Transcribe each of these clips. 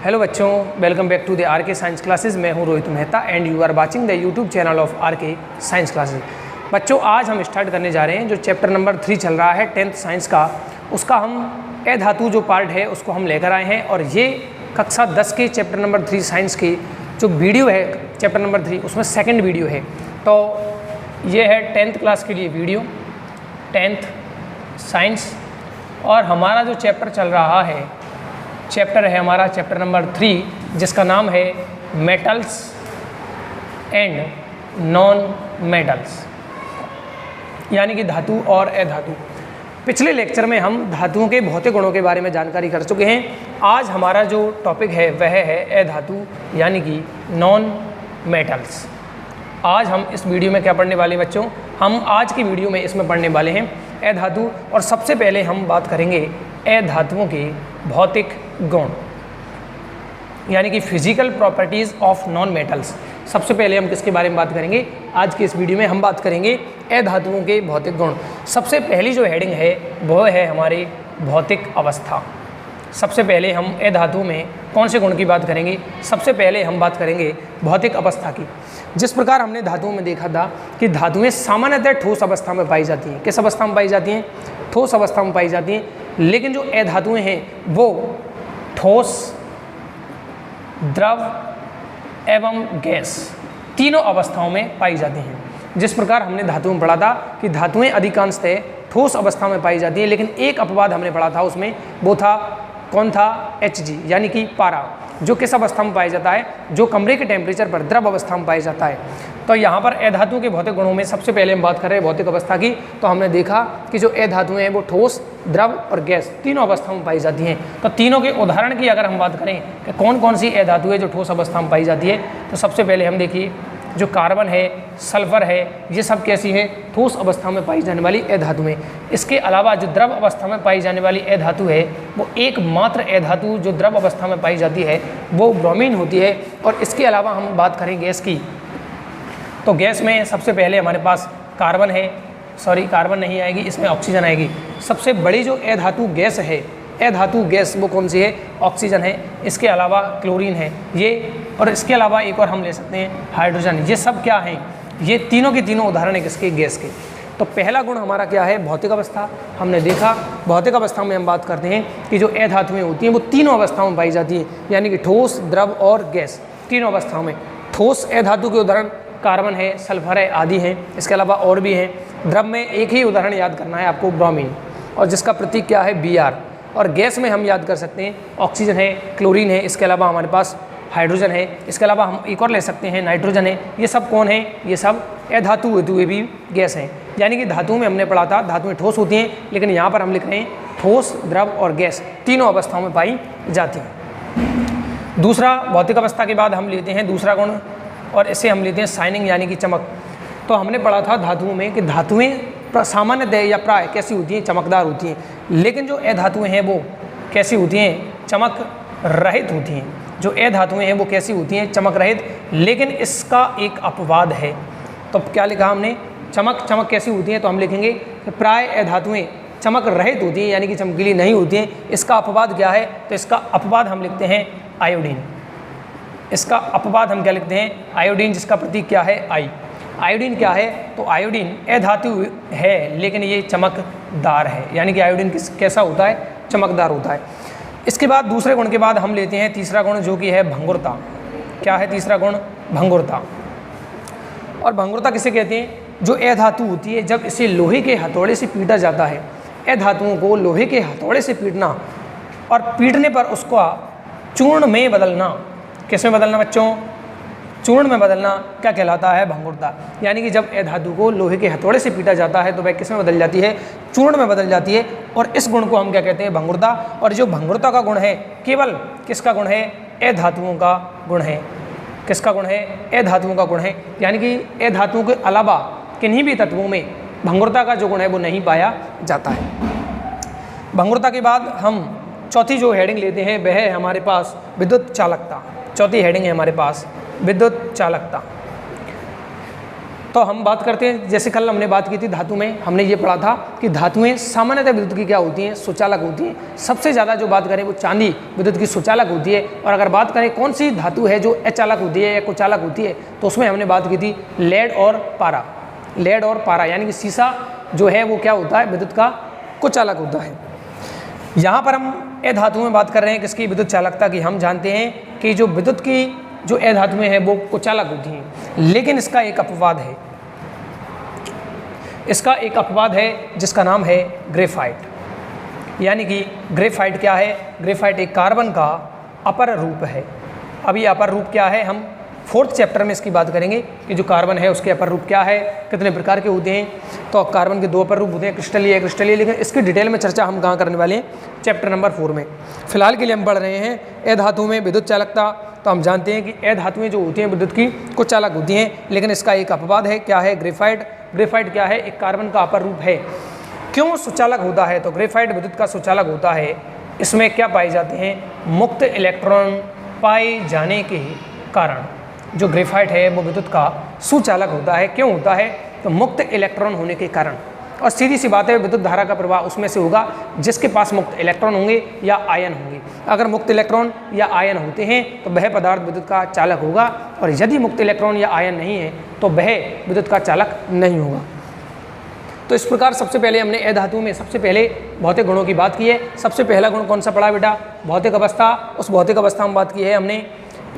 Hello बच्चों, welcome back to the R K science classes. मैं हूं Rohit Mehta and you are watching the YouTube channel of R K science classes. बच्चों, आज हम start करने जा रहे हैं जो चैप्टर नंबर 3 चल रहा है 10th साइंस का, उसका हम ए धातु जो पार्ट है उसको हम लेकर आए हैं। और ये कक्षा 10 के चैप्टर नंबर 3 साइंस की जो वीडियो है चैप्टर नंबर 3 उसमें सेकेंड वीडियो है। तो ये है 10th क्लास के लिए वीडियो 10th साइंस। और हमारा जो चैप्टर चल रहा है चैप्टर है हमारा चैप्टर नंबर 3 जिसका नाम है मेटल्स एंड नॉन मेटल्स, यानी कि धातु और अधातु। पिछले लेक्चर में हम धातुओं के भौतिक गुणों के बारे में जानकारी कर चुके हैं। आज हमारा जो टॉपिक है वह है अधातु यानी कि नॉन मेटल्स। आज हम इस वीडियो में क्या पढ़ने वाले हैं बच्चों? हम आज की वीडियो में इसमें पढ़ने वाले हैं अधातु। और सबसे पहले हम बात करेंगे अधातुओं के भौतिक गुण यानी कि physical properties of non metals. सबसे पहले हम किसके बारे में बात करेंगे? आज की इस वीडियो में हम बात करेंगे अधातुओं के भौतिक गुण। सबसे पहली जो हेडिंग है वह है हमारी भौतिक अवस्था। सबसे पहले हम अधातु में कौन से गुण की बात करेंगे? सबसे पहले हम बात करेंगे भौतिक अवस्था की। जिस प्रकार हमने धातुओं में देखा था कि धातुएं सामान्यतः ठोस अवस्था में पाई जाती हैं। किस अवस्था में पाई जाती हैं? ठोस अवस्था में पाई जाती हैं। लेकिन जो अधातुएं हैं वो ठोस, द्रव एवं गैस तीनों अवस्थाओं में पाई जाती हैं। जिस प्रकार हमने धातुओं में पढ़ा था कि धातुएं अधिकांशतः ठोस अवस्था में पाई जाती है, लेकिन एक अपवाद हमने पढ़ा था उसमें, वो था कौन था? Hg यानी कि पारा, जो किस अवस्था में पाया जाता है? जो कमरे के टेम्परेचर पर द्रव अवस्था में पाया जाता है। तो यहाँ पर अधातु के भौतिक गुणों में सबसे पहले हम बात कर रहे हैं भौतिक अवस्था की। तो हमने देखा कि जो अधातुएं हैं वो ठोस, द्रव और गैस तीनों अवस्थाओं में पाई जाती हैं। तो तीनों के उदाहरण की अगर हम बात करें कि कौन कौन सी अधातु है जो ठोस अवस्था में पाई जाती है, तो सबसे पहले हम देखिए जो कार्बन है, सल्फर है, ये सब कैसी है? ठोस अवस्था में पाई जाने वाली अधातुएं। इसके अलावा जो द्रव अवस्था में पाई जाने वाली अधातु है वो एकमात्र अधातु जो द्रव अवस्था में पाई जाती है वो ब्रोमीन होती है। और इसके अलावा हम बात करें गैस की, तो गैस में सबसे पहले हमारे पास कार्बन है, कार्बन नहीं आएगी, इसमें ऑक्सीजन आएगी। सबसे बड़ी जो अधातु गैस है, अधातु गैस वो कौन सी है? ऑक्सीजन है। इसके अलावा क्लोरीन है ये, और इसके अलावा एक और हम ले सकते हैं हाइड्रोजन। ये सब क्या हैं? ये तीनों के तीनों उदाहरण है किसके? गैस के। तो पहला गुण हमारा क्या है? भौतिक अवस्था। हमने देखा भौतिक अवस्था में हम बात करते हैं कि जो अधातुएं होती हैं वो तीनों अवस्थाओं में पाई जाती हैं, यानी कि ठोस, द्रव और गैस तीनों अवस्थाओं में। ठोस अधातु के उदाहरण कार्बन है, सल्फर है आदि हैं। इसके अलावा और भी हैं। द्रव में एक ही उदाहरण याद करना है आपको, ब्रोमीन, और जिसका प्रतीक क्या है? Br। और गैस में हम याद कर सकते हैं ऑक्सीजन है, क्लोरीन है, इसके अलावा हमारे पास हाइड्रोजन है, इसके अलावा हम एक और ले सकते हैं नाइट्रोजन है। ये सब कौन है? ये सब अधातु हुए भी गैस हैं। यानी कि धातुओं में हमने पढ़ा था धातुएं ठोस होती हैं, लेकिन यहाँ पर हम लिख रहे हैं ठोस, द्रव और गैस तीनों अवस्थाओं में पाई जाती हैं। दूसरा, भौतिक अवस्था के बाद हम लेते हैं दूसरा गुण, और इसे हम लेते हैं शाइनिंग यानी कि चमक। तो हमने पढ़ा था धातुओं में कि धातुएं सामान्यतः या प्राय कैसी होती हैं? चमकदार होती हैं। लेकिन जो अधातुएं हैं वो कैसी होती हैं? चमक रहित होती हैं। जो अधातुएं हैं वो कैसी होती हैं? चमक रहित। लेकिन इसका एक अपवाद है। तो क्या लिखा हमने? चमक कैसी होती हैं? तो हम लिखेंगे कि प्राय अधातुएं चमक रहित होती हैं, यानी कि चमकीली नहीं होती हैं। इसका अपवाद क्या है? तो इसका अपवाद हम लिखते हैं आयोडीन। इसका अपवाद हम क्या लिखते हैं? आयोडीन, जिसका प्रतीक क्या है? I। आयोडीन क्या है? तो आयोडीन अधातु है लेकिन ये चमकदार है, यानी कि आयोडीन कैसा होता है? चमकदार होता है। इसके बाद दूसरे गुण के बाद हम लेते हैं तीसरा गुण जो कि है भंगुरता। क्या है तीसरा गुण? भंगुरता। और भंगुरता किसे कहते हैं? जो अधातु होती है जब इसे लोहे के हथौड़े से पीटा जाता है, अधातुओं को लोहे के हथौड़े से पीटना और पीटने पर उसका चूर्ण में बदलना। किस में बदलना बच्चों? चूर्ण में बदलना क्या कहलाता है? भंगुरता। यानी कि जब अधातु को लोहे के हथौड़े से पीटा जाता है तो वह किस में बदल जाती है? चूर्ण में बदल जाती है। और इस गुण को हम क्या कहते हैं? भंगुरता। और जो भंगुरता का गुण है केवल किसका गुण है? अधातुओं का गुण है। किसका गुण है? अधातुओं का गुण है। यानी कि अधातुओं के अलावा किन्हीं भी तत्वों में भंगुरता का जो गुण है वो नहीं पाया जाता है। भंगुरता के बाद हम चौथी जो हेडिंग लेते हैं वह है हमारे पास विद्युत चालकता। चौथी हेडिंग है हमारे पास विद्युत चालकता। तो हम बात करते हैं, जैसे कल हमने बात की थी धातु में, हमने ये पढ़ा था कि धातुएं सामान्यतः विद्युत की क्या होती हैं, सुचालक होती हैं। सबसे ज़्यादा जो बात करें वो चांदी विद्युत की सुचालक होती है। और अगर बात करें कौन सी धातु है जो अचालक होती है या कुचालक होती है, तो उसमें हमने बात की थी लेड और पारा। लेड और पारा यानी कि शीशा जो है वो क्या होता है, विद्युत का कुचालक होता है। यहाँ पर हम अधातु में बात कर रहे हैं किसकी, विद्युत चालकता की। हम जानते हैं कि जो विद्युत की जो अधातुएं हैं वो कुचालक होती हैं, लेकिन इसका एक अपवाद है, इसका एक अपवाद है जिसका नाम है ग्रेफाइट। यानी कि ग्रेफाइट क्या है, ग्रेफाइट एक कार्बन का अपर रूप है। अब ये अपर रूप क्या है, हम 4th चैप्टर में इसकी बात करेंगे कि जो कार्बन है उसके अपर रूप क्या है, कितने प्रकार के होते हैं। तो कार्बन के 2 अपर रूप होते हैं, क्रिस्टलीय, क्रिस्टलीय, लेकिन इसकी डिटेल में चर्चा हम कहाँ करने वाले हैं, चैप्टर नंबर 4 में। फिलहाल के लिए हम पढ़ रहे हैं अधातु में विद्युत चालकता। तो हम जानते हैं कि अधातुएं जो होती हैं विद्युत की कुछ चालक होती हैं, लेकिन इसका एक अपवाद है, क्या है, ग्रेफाइट। ग्रेफाइट क्या है, एक कार्बन का अपर रूप है। क्यों सुचालक होता है, तो ग्रेफाइट विद्युत का सुचालक होता है। इसमें क्या पाए जाते हैं, मुक्त इलेक्ट्रॉन पाए जाने के कारण जो ग्रेफाइट है वो विद्युत का सुचालक होता है। क्यों होता है, तो मुक्त इलेक्ट्रॉन होने के कारण। और सीधी सी बात है, विद्युत धारा का प्रवाह उसमें से होगा जिसके पास मुक्त इलेक्ट्रॉन होंगे या आयन होंगे। अगर मुक्त इलेक्ट्रॉन या आयन होते हैं तो वह पदार्थ विद्युत का चालक होगा, और यदि मुक्त इलेक्ट्रॉन या आयन नहीं है तो वह विद्युत का चालक नहीं होगा। तो इस प्रकार सबसे पहले हमने अधातु में सबसे पहले भौतिक गुणों की बात की है। सबसे पहला गुण कौन सा पढ़ा बेटा, भौतिक अवस्था। उस भौतिक अवस्था में बात की है हमने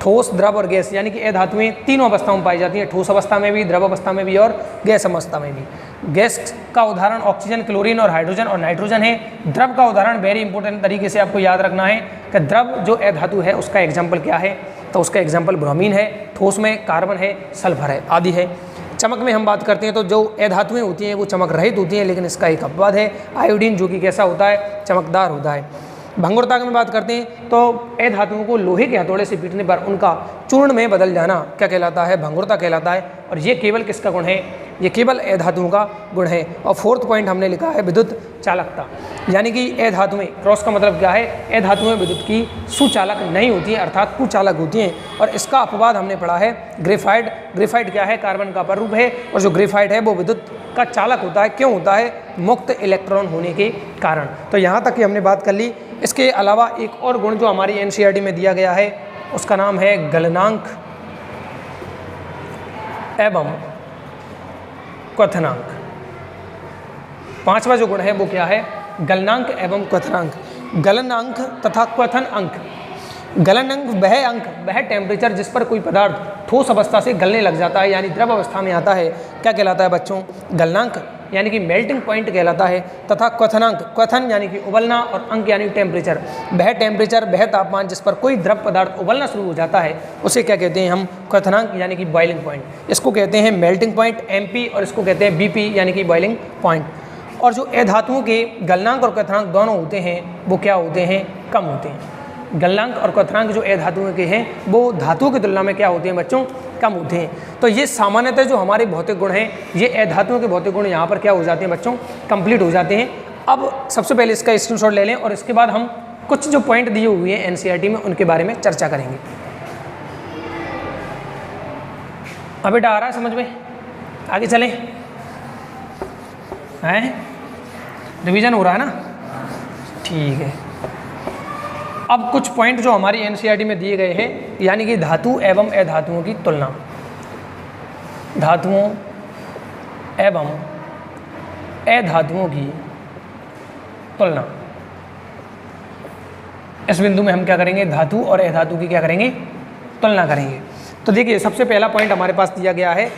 ठोस, द्रव और गैस, यानी कि अधातुएं तीनों अवस्थाओं में पाई जाती हैं, ठोस अवस्था में भी, द्रव अवस्था में भी और गैस अवस्था में भी। गैस का उदाहरण ऑक्सीजन, क्लोरीन और हाइड्रोजन और नाइट्रोजन है। द्रव का उदाहरण वेरी इंपॉर्टेंट तरीके से आपको याद रखना है कि द्रव जो अधातु है उसका एग्जाम्पल क्या है, तो उसका एग्जाम्पल ब्रोमीन है। ठोस में कार्बन है, सल्फर है, आदि है। चमक में हम बात करते हैं तो जो अधातुएं होती हैं वो चमक रहित होती हैं, लेकिन इसका एक अपवाद है आयोडीन, जो कि कैसा होता है, चमकदार होता है। भंगुरता में बात करते हैं तो अधातुओं को लोहे के हथौड़े से पीटने पर उनका चूर्ण में बदल जाना क्या कहलाता है, भंगुरता कहलाता है। और ये केवल किसका गुण है, ये केवल अधातुओं का गुण है। और 4th पॉइंट हमने लिखा है विद्युत चालकता, यानी कि अधातुएं, क्रॉस का मतलब क्या है, अधातुएं विद्युत की सुचालक नहीं होती हैं, अर्थात कुचालक होती हैं। और इसका अपवाद हमने पढ़ा है ग्रेफाइट। ग्रेफाइट क्या है, कार्बन का अपर रूप है, और जो ग्रेफाइट है वो विद्युत का चालक होता है। क्यों होता है, मुक्त इलेक्ट्रॉन होने के कारण। तो यहाँ तक की हमने बात कर ली। इसके अलावा एक और गुण जो हमारी एनसीईआरटी में दिया गया है उसका नाम है गलनांक एवं क्वथनांक। 5वां जो गुण है वो क्या है, गलनांक एवं क्वथनांक। गलनांक तथा क्वथन अंक। गलन अंक वह टेम्परेचर जिस पर कोई पदार्थ ठोस अवस्था से गलने लग जाता है, यानी द्रव अवस्था में आता है, क्या कहलाता है बच्चों, गलनांक, यानी कि मेल्टिंग पॉइंट कहलाता है। तथा क्वथनांक, क्वथन यानी कि उबलना, और अंक यानी टेम्परेचर, वह तापमान जिस पर कोई द्रव पदार्थ उबलना शुरू हो जाता है उसे क्या कहते हैं हम, क्वथनांक यानी कि बॉइलिंग पॉइंट। इसको कहते हैं मेल्टिंग पॉइंट MP, और इसको कहते हैं BP यानी कि बॉइलिंग पॉइंट। और जो अधातुओं के गलनांक और क्वथनांक दोनों होते हैं वो क्या होते हैं, कम होते हैं। गलनांक और क्वथनांक जो अधातुओं के हैं वो धातुओं की तुलना में क्या होते हैं बच्चों, कम होते हैं। तो ये सामान्यतः जो हमारे भौतिक गुण हैं, ये अधातुओं के भौतिक गुण यहाँ पर क्या हो जाते हैं बच्चों, कंप्लीट हो जाते हैं। अब सबसे पहले इसका स्क्रीनशॉट ले लें और इसके बाद हम कुछ जो पॉइंट दिए हुए हैं एनसीईआरटी में उनके बारे में चर्चा करेंगे। अब बेटा आ रहा है समझ में, आगे चलें, हैं रिवीजन हो रहा है ना, ठीक है। अब कुछ पॉइंट जो हमारी एनसीईआरटी में दिए गए हैं, यानी कि धातु एवं अधातुओं की तुलना, धातुओं एवं अधातुओं की तुलना। इस बिंदु में हम क्या करेंगे, धातु और अधातु की क्या करेंगे, तुलना करेंगे। तो देखिए सबसे पहला पॉइंट हमारे पास दिया गया है,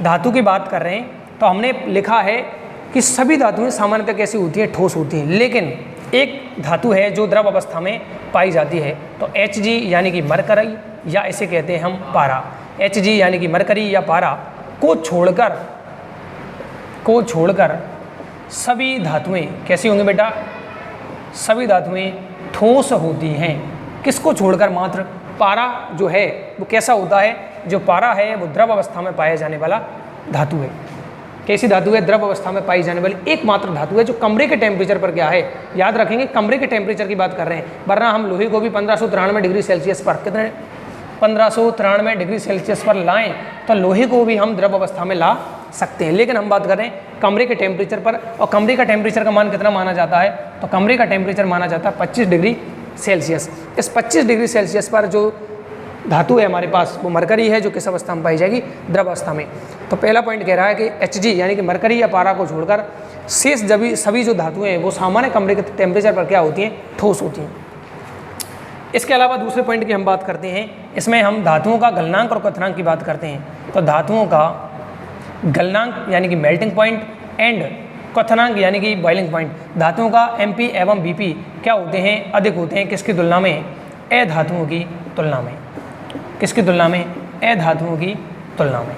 धातु की बात कर रहे हैं तो हमने लिखा है कि सभी धातुएं सामान्यतः कैसी होती हैं, ठोस होती हैं, लेकिन एक धातु है जो द्रव अवस्था में पाई जाती है, तो Hg यानी कि मरकरी, या इसे कहते हैं हम पारा। Hg यानी कि मरकरी या पारा को छोड़कर सभी धातुएं कैसी होंगी बेटा, सभी धातुएं ठोस होती हैं। किसको छोड़कर, मात्र पारा जो है वो कैसा होता है, जो पारा है वो द्रव अवस्था में पाया जाने वाला धातु है। कैसी धातु है, द्रव अवस्था में पाई जाने वाली एकमात्र धातु है जो कमरे के टेम्परेचर पर क्या है, याद रखेंगे कमरे के टेम्परेचर की बात कर रहे हैं, वरना हम लोहे को भी 1593 डिग्री सेल्सियस पर, कितने 1593 डिग्री सेल्सियस पर लाएं तो लोहे को भी हम द्रव अवस्था में ला सकते हैं। लेकिन हम बात कर रहे हैं कमरे के टेम्परेचर पर, और कमरे का टेम्परेचर का मान कितना माना जाता है, तो कमरे का टेम्परेचर माना जाता है 25 डिग्री सेल्सियस। इस 25 डिग्री सेल्सियस पर जो धातु है हमारे पास वो मरकरी है, जो किस अवस्था में पाई जाएगी, द्रव अवस्था में। तो पहला पॉइंट कह रहा है कि Hg यानी कि मरकरी या पारा को छोड़कर शेष सभी जो धातुएं हैं वो सामान्य कमरे के टेम्परेचर पर क्या होती हैं, ठोस होती हैं। इसके अलावा दूसरे पॉइंट की हम बात करते हैं, इसमें हम धातुओं का गलनांक और क्वथनांक की बात करते हैं। तो धातुओं का गलनांक यानी कि मेल्टिंग पॉइंट एंड क्वथनांक यानी कि बॉइलिंग पॉइंट, धातुओं का Mp एवं Bp क्या होते हैं, अधिक होते हैं किसकी तुलना में, अधातुओं की तुलना में। किसकी तुलना में, अधातुओं की तुलना में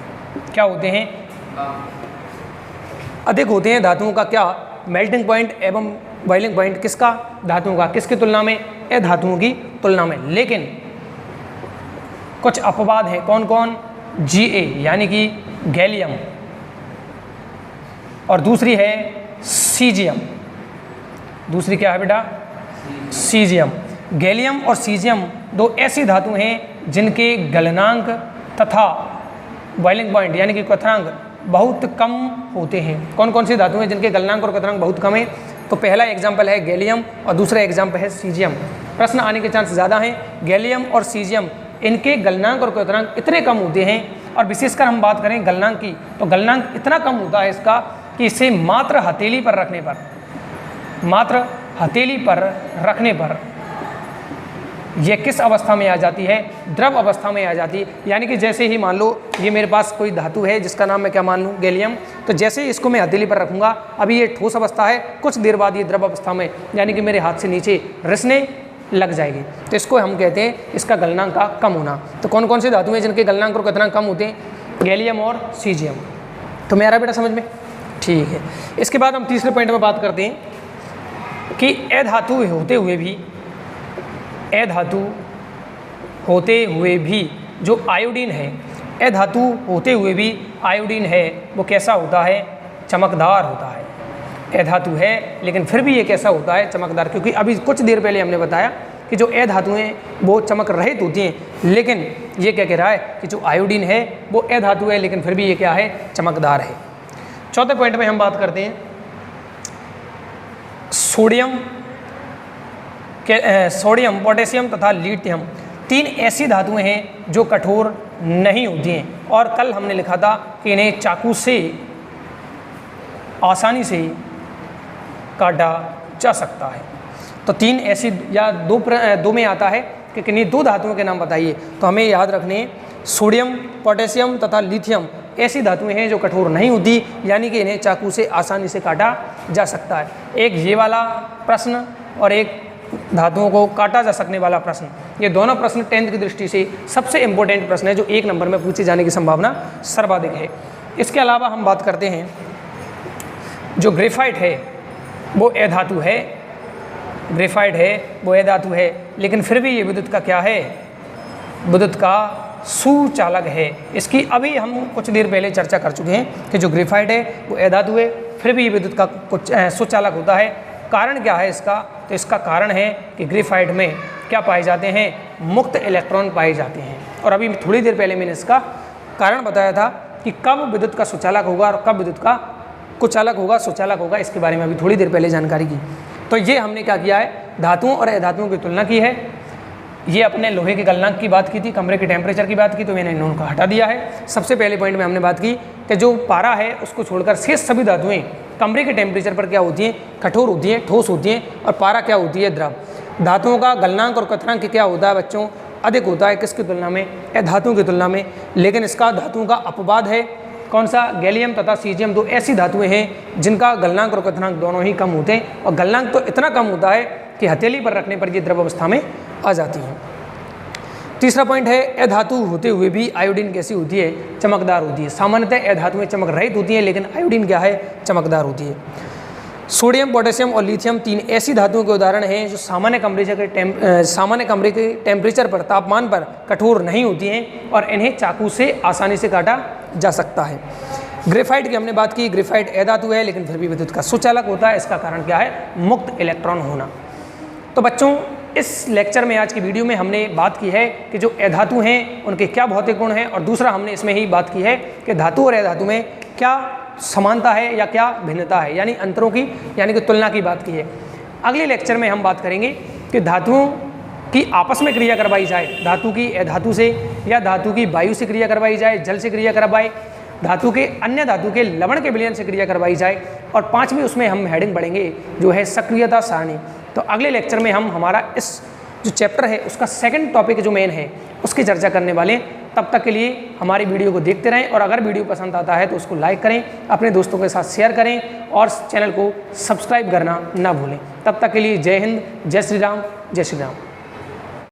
क्या होते हैं, अधिक होते हैं धातुओं का क्या, मेल्टिंग पॉइंट एवं बॉइलिंग पॉइंट किसका, धातुओं का, किसकी तुलना में, अधातुओं की तुलना में। लेकिन कुछ अपवाद हैं, कौन कौन, Ga यानी कि गैलियम, और दूसरी है सीजियम। दूसरी क्या है बेटा, सीजियम। गैलियम और सीजियम दो ऐसी धातु हैं जिनके गलनांक तथा बॉइलिंग पॉइंट यानी कि क्वथनांक बहुत कम होते हैं। कौन कौन सी धातु हैं जिनके गलनांक और क्वथनांक बहुत कम है, तो पहला एग्जाम्पल है गैलियम और दूसरा एग्जाम्पल है सीजियम। प्रश्न आने के चांस ज़्यादा हैं। गैलियम और सीजियम इनके गलनांक और क्वथनांक इतने कम होते हैं, और विशेषकर हम बात करें गलनांक की, तो गलनांक इतना कम होता है इसका कि इसे मात्र हथेली पर रखने पर ये किस अवस्था में आ जाती है, द्रव अवस्था में आ जाती है। यानी कि जैसे ही मान लो ये मेरे पास कोई धातु है जिसका नाम मैं क्या मान लूँ, गैलियम, तो जैसे ही इसको मैं हथेली पर रखूँगा, अभी ये ठोस अवस्था है, कुछ देर बाद ये द्रव अवस्था में यानी कि मेरे हाथ से नीचे रिसने लग जाएगी। तो इसको हम कहते हैं इसका गलनांक का कम होना। तो कौन कौन सी धातु हैं जिनके गलनांक और क्वथनांक कम होते हैं, गैलियम और सीजियम। तो मेरा बेटा समझ में ठीक है। इसके बाद हम तीसरे पॉइंट में बात करते हैं कि अधातु होते हुए भी जो आयोडीन है, अधातु होते हुए भी आयोडीन है, वो कैसा होता है, चमकदार होता है। अधातु है लेकिन फिर भी ये कैसा होता है, चमकदार। क्योंकि अभी कुछ देर पहले हमने बताया कि जो अधातुएं वो चमक रहित होती हैं, लेकिन ये क्या कह रहा है कि जो आयोडीन है वो अधातु है लेकिन फिर भी ये क्या है, चमकदार है। चौथे पॉइंट में हम बात करते हैं सोडियम, पोटेशियम तथा लिथियम, तीन ऐसी धातुएं हैं जो कठोर नहीं होती हैं, और कल हमने लिखा था कि इन्हें चाकू से आसानी से काटा जा सकता है। तो तीन ऐसी, या दो में आता है कि किन्हीं दो धातुओं के नाम बताइए, तो हमें याद रखने सोडियम, पोटेशियम तथा लिथियम ऐसी धातुएं हैं जो कठोर नहीं होती, यानी कि इन्हें चाकू से आसानी से काटा जा सकता है। एक ये वाला प्रश्न और एक धातुओं को काटा जा सकने वाला प्रश्न, ये दोनों प्रश्न 10th की दृष्टि से सबसे इंपॉर्टेंट प्रश्न है, जो 1 नंबर में पूछे जाने की संभावना सर्वाधिक है। इसके अलावा हम बात करते हैं जो ग्रेफाइट है वो अधातु है, ग्रेफाइट है वो अधातु है, लेकिन फिर भी ये विद्युत का क्या है, विद्युत का सुचालक है। इसकी अभी हम कुछ देर पहले चर्चा कर चुके हैं कि जो ग्रेफाइट है वो अधातु है, फिर भी ये विद्युत का कुछ सुचालक होता है। कारण क्या है इसका, तो इसका कारण है कि ग्रेफाइट में क्या पाए जाते हैं, मुक्त इलेक्ट्रॉन पाए जाते हैं। और अभी थोड़ी देर पहले मैंने इसका कारण बताया था कि कब विद्युत का सुचालक होगा और कब विद्युत का कुचालक होगा, सुचालक होगा, इसके बारे में अभी थोड़ी देर पहले जानकारी की। तो ये हमने क्या किया है, धातुओं और अधातुओं की तुलना की है। ये अपने लोहे के गलनांक की बात की थी, कमरे के टेम्परेचर की बात की, तो मैंने इन्हों को हटा दिया है। सबसे पहले पॉइंट में हमने बात की कि जो पारा है उसको छोड़कर शेष सभी धातुएं कमरे के टेम्परेचर पर क्या होती हैं, कठोर होती हैं, ठोस होती हैं, और पारा क्या होती है, द्रव। धातुओं का गलनांक और क्वथनांक क्या होता है बच्चों, अधिक होता है किसकी तुलना में, अधातुओं की तुलना में। लेकिन इसका धातुओं का अपवाद है, कौन सा, गैलियम तथा सीजियम, दो ऐसी धातुएं हैं जिनका गलनांक और क्वथनांक दोनों ही कम होते हैं, और गलनांक तो इतना कम होता है कि हथेली पर रखने पर ये द्रव अवस्था में आ जाती हैं। तीसरा पॉइंट है अधातु होते हुए भी आयोडीन कैसी होती है, चमकदार होती है। सामान्यतः अधातुएं चमक रहित होती हैं, लेकिन आयोडीन क्या है, चमकदार होती है। सोडियम, पोटेशियम और लिथियम तीन ऐसी धातुओं के उदाहरण हैं जो सामान्य कमरे के टेम्परेचर पर, तापमान पर कठोर नहीं होती हैं, और इन्हें चाकू से आसानी से काटा जा सकता है। ग्रेफाइट की हमने बात की, ग्रेफाइट अधातु है लेकिन फिर भी विद्युत का सुचालक होता है। इसका कारण क्या है, मुक्त इलेक्ट्रॉन होना। तो बच्चों इस लेक्चर में, आज की वीडियो में हमने बात की है कि जो अधातु हैं उनके क्या भौतिक गुण हैं, और दूसरा हमने इसमें ही बात की है कि धातु और अधातु में क्या समानता है या क्या भिन्नता है, यानी अंतरों की, यानी कि तुलना की बात की है। अगले लेक्चर में हम बात करेंगे कि धातुओं की आपस में क्रिया करवाई जाए, धातु की अधातु से, या धातु की वायु से क्रिया करवाई जाए, जल से क्रिया करवाए, धातु के अन्य धातु के लवण के विलयन से क्रिया करवाई जाए, और पांचवी उसमें हम हेडिंग पढ़ेंगे जो है सक्रियता सारणी। तो अगले लेक्चर में हम हमारा इस जो चैप्टर है उसका सेकंड टॉपिक जो मेन है उसकी चर्चा करने वाले हैं। तब तक के लिए हमारी वीडियो को देखते रहें, और अगर वीडियो पसंद आता है तो उसको लाइक करें, अपने दोस्तों के साथ शेयर करें, और चैनल को सब्सक्राइब करना ना भूलें। तब तक के लिए जय हिंद, जय श्री राम, जय श्री राम।